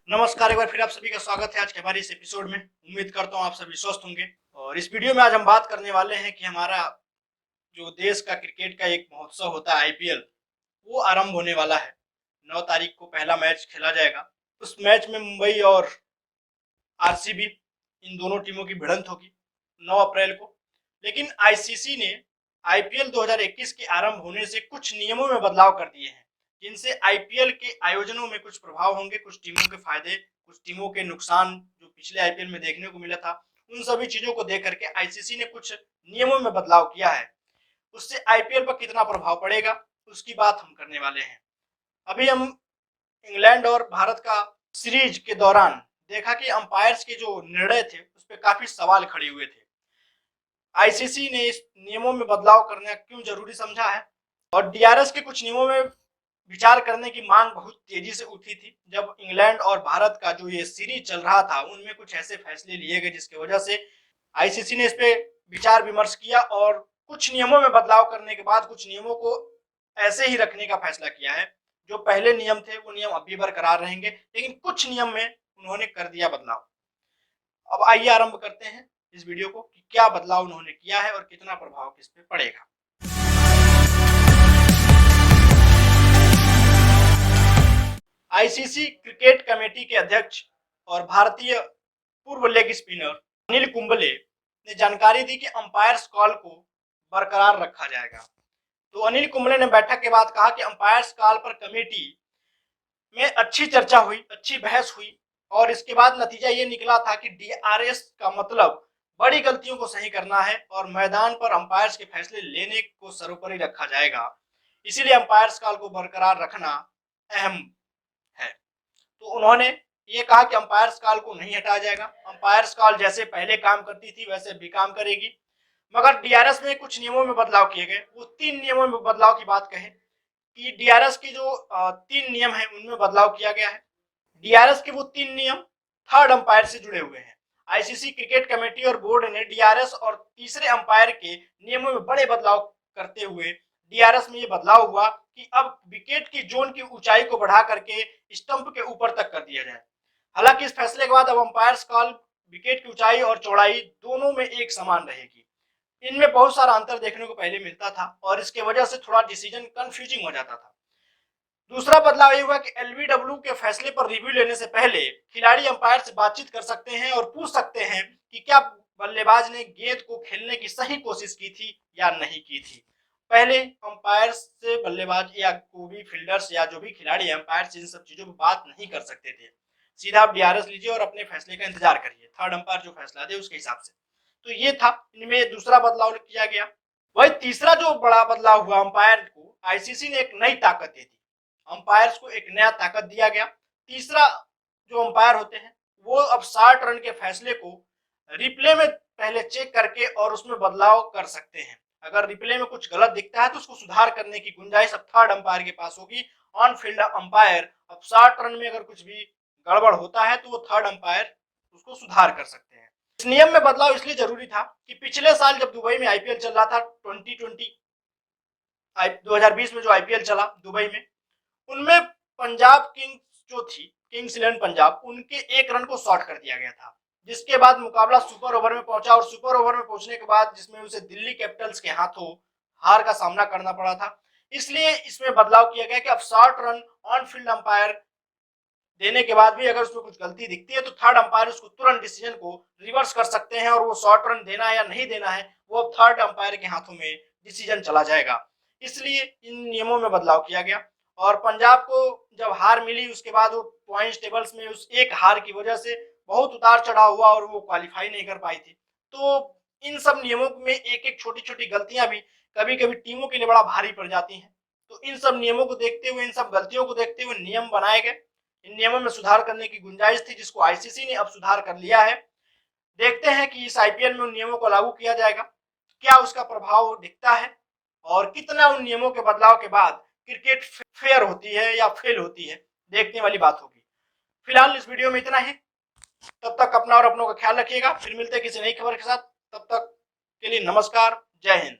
नमस्कार, एक बार फिर आप सभी का स्वागत है आज के हमारे इस एपिसोड में। उम्मीद करता हूँ आप सभी स्वस्थ होंगे। और इस वीडियो में आज हम बात करने वाले हैं कि हमारा जो देश का क्रिकेट का एक महोत्सव होता है आईपीएल, वो आरंभ होने वाला है। 9 तारीख को पहला मैच खेला जाएगा। उस मैच में मुंबई और आरसीबी इन दोनों टीमों की भिड़ंत होगी 9 अप्रैल को। लेकिन आईसीसी ने आईपीएल 2021 के आरंभ होने से कुछ नियमों में बदलाव कर दिए हैं, जिनसे आईपीएल के आयोजनों में कुछ प्रभाव होंगे, कुछ टीमों के फायदे, कुछ टीमों के नुकसान जो पिछले आईपीएल में देखने को मिला था। उन सभी चीजों को देख करके आईसीसी ने कुछ नियमों में बदलाव किया है। उससे आईपीएल पर कितना प्रभाव पड़ेगा उसकी बात हम करने वाले हैं। अभी हम इंग्लैंड और भारत का सीरीज के दौरान देखा कि अंपायर्स के जो निर्णय थे उस पर काफी सवाल खड़े हुए थे। आईसीसी ने इस नियमों में बदलाव करना क्यों जरूरी समझा है, और डीआरएस के कुछ नियमों में विचार करने की मांग बहुत तेजी से उठी थी जब इंग्लैंड और भारत का जो ये सीरीज चल रहा था उनमें कुछ ऐसे फैसले लिए गए जिसकी वजह से आईसीसी ने इस पे विचार विमर्श किया और कुछ नियमों में बदलाव करने के बाद कुछ नियमों को ऐसे ही रखने का फैसला किया है। जो पहले नियम थे वो नियम अभी बरकरार रहेंगे, लेकिन कुछ नियम में उन्होंने कर दिया बदलाव। अब आइए आरंभ करते हैं इस वीडियो को कि क्या बदलाव उन्होंने किया है और कितना प्रभाव किस पे पड़ेगा। आईसीसी क्रिकेट कमेटी के अध्यक्ष और भारतीय पूर्व लेग स्पिनर अनिल कुंबले ने जानकारी दी कि अंपायर्स कॉल को बरकरार रखा जाएगा। तो अनिल कुंबले ने बैठक के बाद कहा कि अंपायर्स कॉल पर कमेटी में अच्छी चर्चा हुई, अच्छी बहस हुई और इसके बाद नतीजा ये निकला था कि डीआरएस का मतलब बड़ी गलतियों को सही करना है और मैदान पर अंपायर्स के फैसले लेने को सर्वोपरि रखा जाएगा। इसीलिए अंपायर्स कॉल को बरकरार रखना अहम है। तो उन्होंने ये कहा कि अंपायर्स कॉल को नहीं हटाया जाएगा। अंपायर्स कॉल जैसे पहले काम करती थी वैसे भी काम करेगी, मगर डीआरएस में कुछ नियमों में बदलाव किए गए। वो 3 नियमों में बदलाव की बात कहें कि डीआरएस की जो 3 नियम है उनमें बदलाव किया गया है। डीआरएस के वो 3 नियम थर्ड अंपायर से जुड़े हुए हैं। आईसीसी क्रिकेट कमेटी और बोर्ड ने डीआरएस और तीसरे अंपायर के नियमों में बड़े बदलाव करते हुए डीआरएस में ये बदलाव हुआ कि अब विकेट की जोन की ऊंचाई को बढ़ा करके स्टंप के ऊपर तक कर दिया जाए। हालांकि इस फैसले के बाद अब अंपायर्स कॉल विकेट की ऊंचाई और चौड़ाई दोनों में एक समान रहेगी। इनमें बहुत सारा अंतर देखने को पहले मिलता था और इसके वजह से थोड़ा डिसीजन कंफ्यूजिंग हो जाता था। दूसरा बदलाव ये हुआ कि एलबीडब्ल्यू के फैसले पर रिव्यू लेने से पहले खिलाड़ी अंपायर से बातचीत कर सकते हैं और पूछ सकते हैं कि क्या बल्लेबाज ने गेंद को खेलने की सही कोशिश की थी या नहीं की थी। पहले अंपायर से बल्लेबाज या कोई भी फील्डर्स या जो भी खिलाड़ी अंपायर से इन सब चीजों पर बात नहीं कर सकते थे। सीधा आप डीआरएस लीजिए और अपने फैसले का इंतजार करिए, थर्ड अंपायर जो फैसला दे उसके हिसाब से। तो ये था, इनमें दूसरा बदलाव किया गया। वही तीसरा जो बड़ा बदलाव हुआ, अंपायर को आईसीसी ने एक नई ताकत दी थी। अंपायर्स को एक नया ताकत दिया गया। तीसरा जो अंपायर होते हैं वो अब 60 रन के फैसले को रिप्ले में पहले चेक करके और उसमें बदलाव कर सकते हैं। अगर रिप्ले में कुछ गलत दिखता है तो उसको सुधार करने की गुंजाइश अब थर्ड अंपायर के पास होगी। ऑन फील्ड अंपायर अब 60 रन में अगर कुछ भी गड़बड़ होता है तो वो थर्ड अंपायर उसको सुधार कर सकते हैं। इस नियम में बदलाव इसलिए जरूरी था कि पिछले साल जब दुबई में आईपीएल चल रहा था 2020 में जो आईपीएल चला दुबई में, उनमें पंजाब किंग्स जो थी, किंग्स 11 पंजाब, उनके 1 रन को शॉर्ट कर दिया गया था, जिसके बाद मुकाबला सुपर ओवर में पहुंचा और सुपर ओवर में पहुंचने के बाद जिसमें उसे दिल्ली कैपिटल्स के हाथों हार का सामना करना पड़ा था। इसलिए इसमें बदलाव किया गया कि अब 60 रन ऑन फील्ड अंपायर देने के बाद भी अगर उसमें कुछ गलती दिखती है तो थर्ड अंपायर उसको तुरंत डिसीजन को रिवर्स कर सकते हैं और वो 60 रन देना है या नहीं देना है वो अब थर्ड अंपायर के हाथों में डिसीजन चला जाएगा। इसलिए इन नियमों में बदलाव किया गया। और पंजाब को जब हार मिली उसके बाद वो पॉइंट्स टेबल्स में उस एक हार की वजह से बहुत उतार चढ़ाव हुआ और वो क्वालिफाई नहीं कर पाई थी। तो इन सब नियमों में एक एक छोटी छोटी गलतियां भी कभी कभी टीमों के लिए बड़ा भारी पड़ जाती हैं। तो इन सब नियमों को देखते हुए, इन सब गलतियों को देखते हुए नियम बनाए गए। इन नियमों में सुधार करने की गुंजाइश थी जिसको आईसीसी ने अब सुधार कर लिया है। देखते हैं कि इस आईपीएल में उन नियमों को लागू किया जाएगा, क्या उसका प्रभाव दिखता है और कितना उन नियमों के बदलाव के बाद क्रिकेट फेयर होती है या फेल होती है, देखने वाली बात होगी। फिलहाल इस वीडियो में इतना ही। तब तक अपना और अपनों का ख्याल रखिएगा। फिर मिलते हैं किसी नई खबर के साथ। तब तक के लिए नमस्कार, जय हिंद।